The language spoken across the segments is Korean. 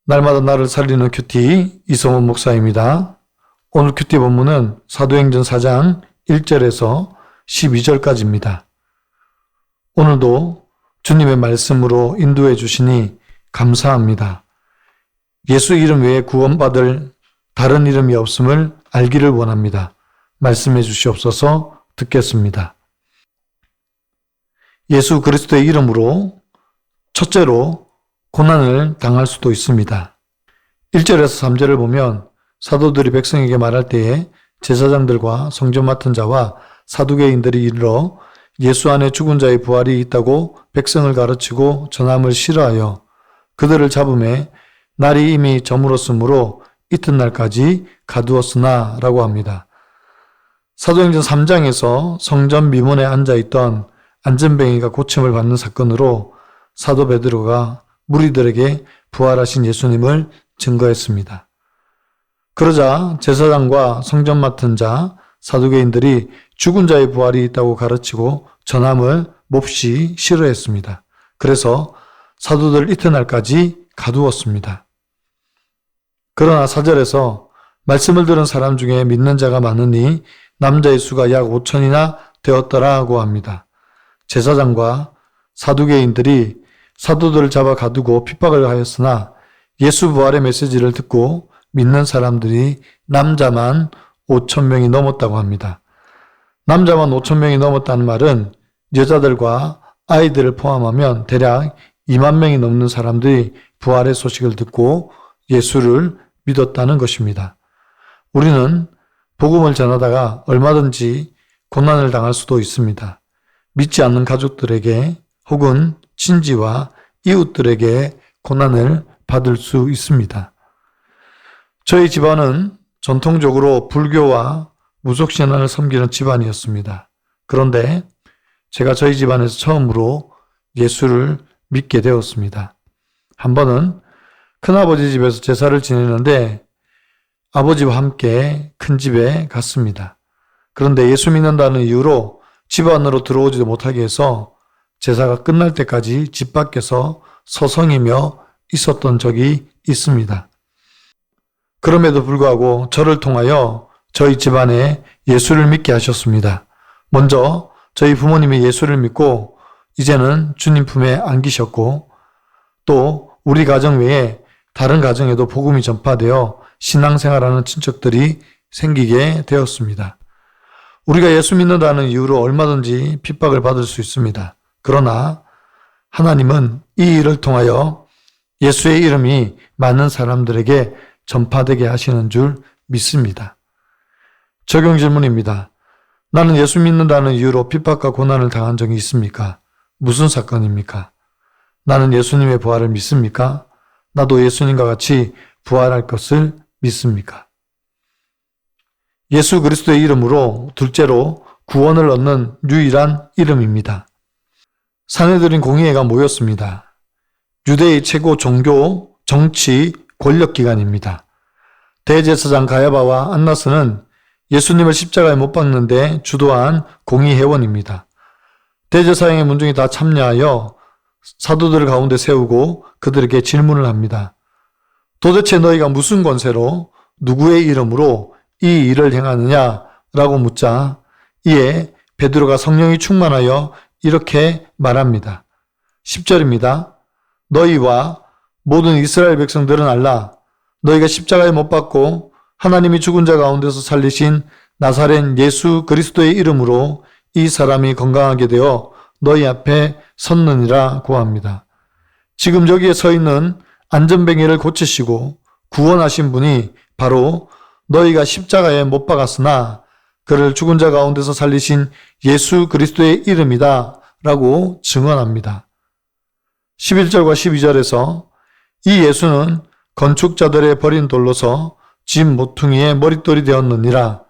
날마다 나를 살리는 큐티 이성훈 목사입니다. 오늘 큐티 본문은 사도행전 4장 1절에서 12절까지입니다. 오늘도 주님의 말씀으로 인도해 주시니 감사합니다. 예수 이름 외에 구원받을 다른 이름이 없음을 알기를 원합니다. 말씀해 주시옵소서. 듣겠습니다. 예수 그리스도의 이름으로 첫째로 고난을 당할 수도 있습니다. 1절에서 3절을 보면 사도들이 백성에게 말할 때에 제사장들과 성전 맡은 자와 사두개인들이 이르러 예수 안에 죽은 자의 부활이 있다고 백성을 가르치고 전함을 싫어하여 그들을 잡음에 날이 이미 저물었으므로 이튿날까지 가두었으나 라고 합니다. 사도행전 3장에서 성전 미문에 앉아있던 안전뱅이가 고침을 받는 사건으로 사도 베드로가 무리들에게 부활하신 예수님을 증거했습니다. 그러자 제사장과 성전 맡은 자, 사두개인들이 죽은 자의 부활이 있다고 가르치고 전함을 몹시 싫어했습니다. 그래서 사도들 이튿날까지 가두었습니다. 그러나 4절에서 말씀을 들은 사람 중에 믿는 자가 많으니 남자의 수가 약 5천이나 되었더라고 합니다. 제사장과 사두개인들이 사도들을 잡아 가두고 핍박을 하였으나 예수 부활의 메시지를 듣고 믿는 사람들이 남자만 5천 명이 넘었다고 합니다. 남자만 5천 명이 넘었다는 말은 여자들과 아이들을 포함하면 대략 2만 명이 넘는 사람들이 부활의 소식을 듣고 예수를 믿었다는 것입니다. 우리는 복음을 전하다가 얼마든지 고난을 당할 수도 있습니다. 믿지 않는 가족들에게 혹은 친지와 이웃들에게 고난을 받을 수 있습니다. 저희 집안은 전통적으로 불교와 무속신앙을 섬기는 집안이었습니다. 그런데 제가 저희 집안에서 처음으로 예수를 믿게 되었습니다. 한 번은 큰아버지 집에서 제사를 지내는데 아버지와 함께 큰 집에 갔습니다. 그런데 예수 믿는다는 이유로 집 안으로 들어오지도 못하게 해서 제사가 끝날 때까지 집 밖에서 서성이며 있었던 적이 있습니다. 그럼에도 불구하고 저를 통하여 저희 집안에 예수를 믿게 하셨습니다. 먼저 저희 부모님이 예수를 믿고 이제는 주님 품에 안기셨고 또 우리 가정 외에 다른 가정에도 복음이 전파되어 신앙생활하는 친척들이 생기게 되었습니다. 우리가 예수 믿는다는 이유로 얼마든지 핍박을 받을 수 있습니다. 그러나 하나님은 이 일을 통하여 예수의 이름이 많은 사람들에게 전파되게 하시는 줄 믿습니다. 적용 질문입니다. 나는 예수 믿는다는 이유로 핍박과 고난을 당한 적이 있습니까? 무슨 사건입니까? 나는 예수님의 부활을 믿습니까? 나도 예수님과 같이 부활할 것을 믿습니까? 예수 그리스도의 이름으로 둘째로 구원을 얻는 유일한 이름입니다. 사내들인 공의회가 모였습니다. 유대의 최고 종교, 정치, 권력기관입니다. 대제사장 가야바와 안나스는 예수님을 십자가에 못 박는데 주도한 공의회원입니다. 대제사장의 문중이 다 참여하여 사도들 가운데 세우고 그들에게 질문을 합니다. 도대체 너희가 무슨 권세로 누구의 이름으로 이 일을 행하느냐라고 묻자 이에 베드로가 성령이 충만하여 이렇게 말합니다. 10절입니다. 너희와 모든 이스라엘 백성들은 알라. 너희가 십자가에 못 박고 하나님이 죽은 자 가운데서 살리신 나사렛 예수 그리스도의 이름으로 이 사람이 건강하게 되어 너희 앞에 섰느니라 고합니다. 지금 여기에 서 있는 안전뱅이를 고치시고 구원하신 분이 바로 너희가 십자가에 못 박았으나 그를 죽은 자 가운데서 살리신 예수 그리스도의 이름이다 라고 증언합니다. 11절과 12절에서 이 예수는 건축자들의 버린 돌로서 집 모퉁이의 머릿돌이 되었느니라.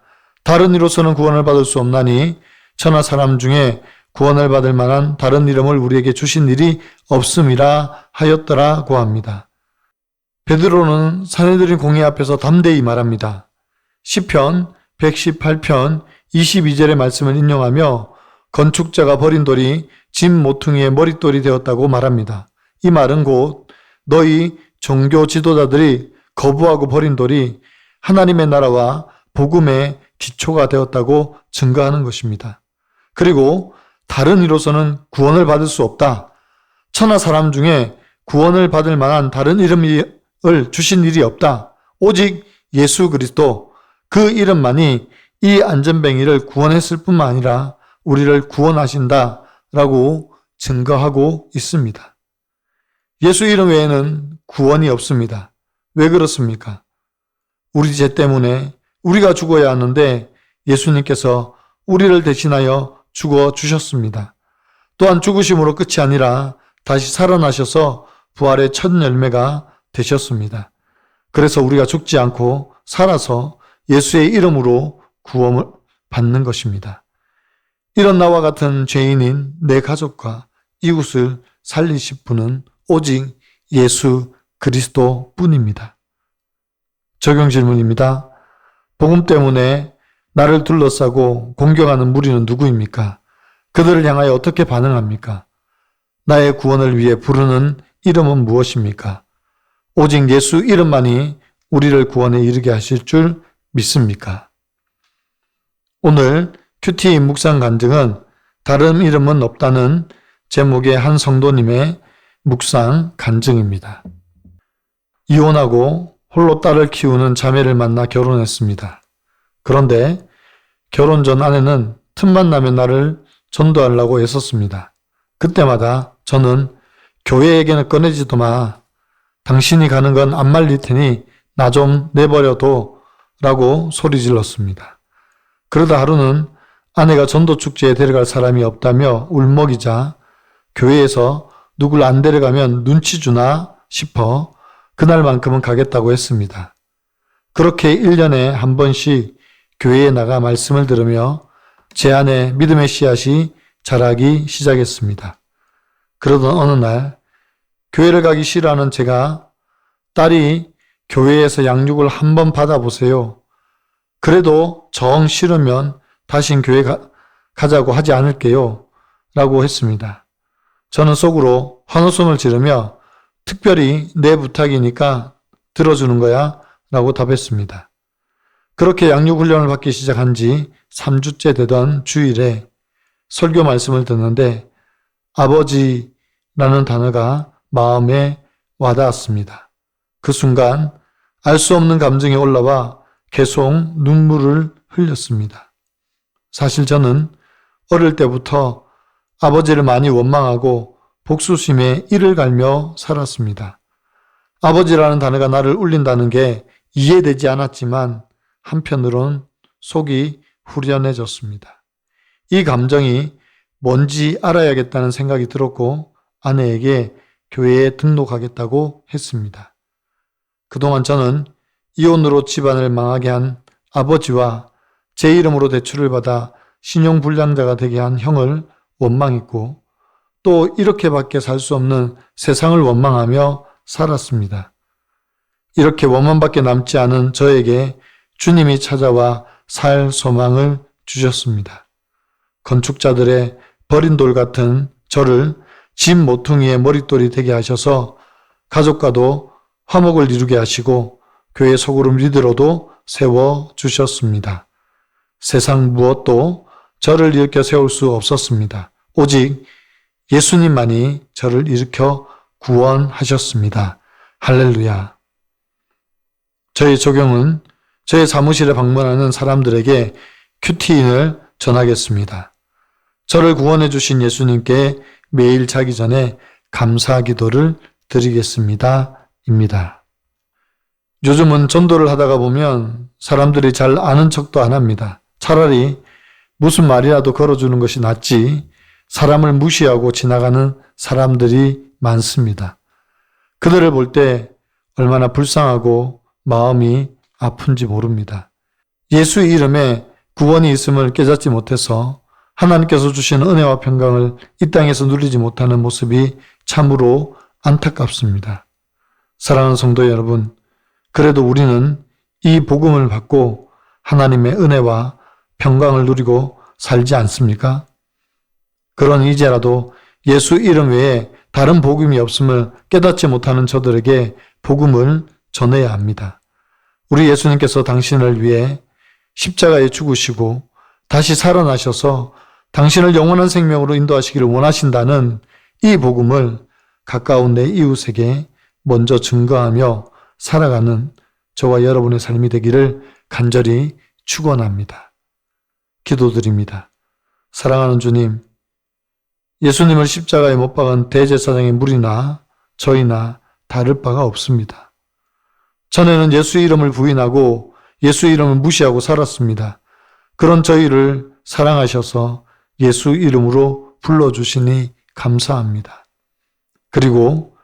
다른 이로서는 구원을 받을 수 없나니 천하 사람 중에 구원을 받을 만한 다른 이름을 우리에게 주신 일이 없음이라 하였더라고 합니다. 베드로는 사내들인 공회 앞에서 담대히 말합니다. 시편 118편 22절의 말씀을 인용하며 건축자가 버린 돌이 집 모퉁이의 머릿돌이 되었다고 말합니다. 이 말은 곧 너희 종교 지도자들이 거부하고 버린 돌이 하나님의 나라와 복음의 기초가 되었다고 증거하는 것입니다. 그리고 다른 이로서는 구원을 받을 수 없다. 천하 사람 중에 구원을 받을 만한 다른 이름을 주신 일이 없다. 오직 예수 그리스도, 그 이름만이 이 안전뱅이를 구원했을 뿐만 아니라 우리를 구원하신다라고 증거하고 있습니다. 예수 이름 외에는 구원이 없습니다. 왜 그렇습니까? 우리 죄 때문에 우리가 죽어야 하는데 예수님께서 우리를 대신하여 죽어 주셨습니다. 또한 죽으심으로 끝이 아니라 다시 살아나셔서 부활의 첫 열매가 되셨습니다. 그래서 우리가 죽지 않고 살아서 예수의 이름으로 구원을 받는 것입니다. 이런 나와 같은 죄인인 내 가족과 이웃을 살리실 분은 오직 예수 그리스도 뿐입니다. 적용 질문입니다. 복음 때문에 나를 둘러싸고 공격하는 무리는 누구입니까? 그들을 향하여 어떻게 반응합니까? 나의 구원을 위해 부르는 이름은 무엇입니까? 오직 예수 이름만이 우리를 구원에 이르게 하실 줄 믿습니까? 오늘 큐티 묵상 간증은 다른 이름은 없다는 제목의 한 성도님의 묵상 간증입니다. 이혼하고 홀로 딸을 키우는 자매를 만나 결혼했습니다. 그런데 결혼 전 아내는 틈만 나면 나를 전도하려고 애썼습니다. 그때마다 저는 교회에게는 꺼내지도 마. 당신이 가는 건 안 말릴 테니 나 좀 내버려둬 라고 소리 질렀습니다. 그러다 하루는 아내가 전도 축제에 데려갈 사람이 없다며 울먹이자 교회에서 누굴 안 데려가면 눈치 주나 싶어 그날만큼은 가겠다고 했습니다. 그렇게 1년에 한 번씩 교회에 나가 말씀을 들으며 제 안에 믿음의 씨앗이 자라기 시작했습니다. 그러던 어느 날 교회를 가기 싫어하는 제가 딸이 교회에서 양육을 한번 받아보세요. 그래도 정 싫으면 다신 교회 가자고 하지 않을게요. 라고 했습니다. 저는 속으로 환호성을 지르며 특별히 내 부탁이니까 들어주는 거야 라고 답했습니다. 그렇게 양육훈련을 받기 시작한 지 3주째 되던 주일에 설교 말씀을 듣는데 아버지라는 단어가 마음에 와닿았습니다. 그 순간 알 수 없는 감정이 올라와 계속 눈물을 흘렸습니다. 사실 저는 어릴 때부터 아버지를 많이 원망하고 복수심에 이를 갈며 살았습니다. 아버지라는 단어가 나를 울린다는 게 이해되지 않았지만 한편으론 속이 후련해졌습니다. 이 감정이 뭔지 알아야겠다는 생각이 들었고 아내에게 교회에 등록하겠다고 했습니다. 그동안 저는 이혼으로 집안을 망하게 한 아버지와 제 이름으로 대출을 받아 신용불량자가 되게 한 형을 원망했고 또 이렇게밖에 살 수 없는 세상을 원망하며 살았습니다. 이렇게 원망밖에 남지 않은 저에게 주님이 찾아와 살 소망을 주셨습니다. 건축자들의 버린 돌 같은 저를 집 모퉁이의 머릿돌이 되게 하셔서 가족과도 화목을 이루게 하시고 교회 소그룹 리더로도 세워주셨습니다. 세상 무엇도 저를 일으켜 세울 수 없었습니다. 오직 예수님만이 저를 일으켜 구원하셨습니다. 할렐루야. 저의 적용은 저의 사무실에 방문하는 사람들에게 큐티인을 전하겠습니다. 저를 구원해 주신 예수님께 매일 자기 전에 감사 기도를 드리겠습니다. 입니다. 요즘은 전도를 하다가 보면 사람들이 잘 아는 척도 안 합니다. 차라리 무슨 말이라도 걸어주는 것이 낫지 사람을 무시하고 지나가는 사람들이 많습니다. 그들을 볼 때 얼마나 불쌍하고 마음이 아픈지 모릅니다. 예수의 이름에 구원이 있음을 깨닫지 못해서 하나님께서 주시는 은혜와 평강을 이 땅에서 누리지 못하는 모습이 참으로 안타깝습니다. 사랑하는 성도 여러분, 그래도 우리는 이 복음을 받고 하나님의 은혜와 평강을 누리고 살지 않습니까? 그러니 이제라도 예수 이름 외에 다른 복음이 없음을 깨닫지 못하는 저들에게 복음을 전해야 합니다. 우리 예수님께서 당신을 위해 십자가에 죽으시고 다시 살아나셔서 당신을 영원한 생명으로 인도하시기를 원하신다는 이 복음을 가까운 내 이웃에게 먼저 증거하며 살아가는 저와 여러분의 삶이 되기를 간절히 축원합니다. 기도드립니다. 사랑하는 주님, 예수님을 십자가에 못 박은 대제사장의 무리나 저희나 다를 바가 없습니다. 전에는 예수 이름을 부인하고 예수 이름을 무시하고 살았습니다. 그런 저희를 사랑하셔서 예수 이름으로 불러주시니 감사합니다. 그리고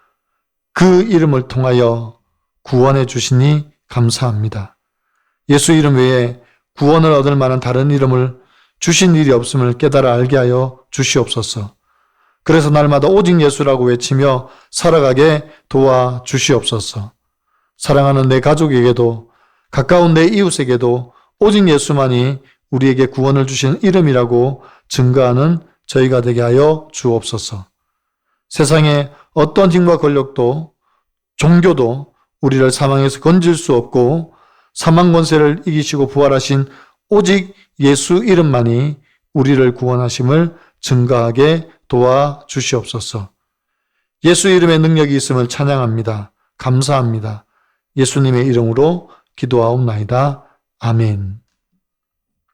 그 이름을 통하여 구원해 주시니 감사합니다. 예수 이름 외에 구원을 얻을 만한 다른 이름을 주신 일이 없음을 깨달아 알게 하여 주시옵소서. 그래서 날마다 오직 예수라고 외치며 살아가게 도와 주시옵소서. 사랑하는 내 가족에게도 가까운 내 이웃에게도 오직 예수만이 우리에게 구원을 주신 이름이라고 증거하는 저희가 되게 하여 주옵소서. 세상에 어떤 힘과 권력도 종교도 우리를 사망에서 건질 수 없고 사망 권세를 이기시고 부활하신 오직 예수 이름만이 우리를 구원하심을 증거하게 도와 주시옵소서. 예수 이름의 능력이 있음을 찬양합니다. 감사합니다. 예수님의 이름으로 기도하옵나이다. 아멘.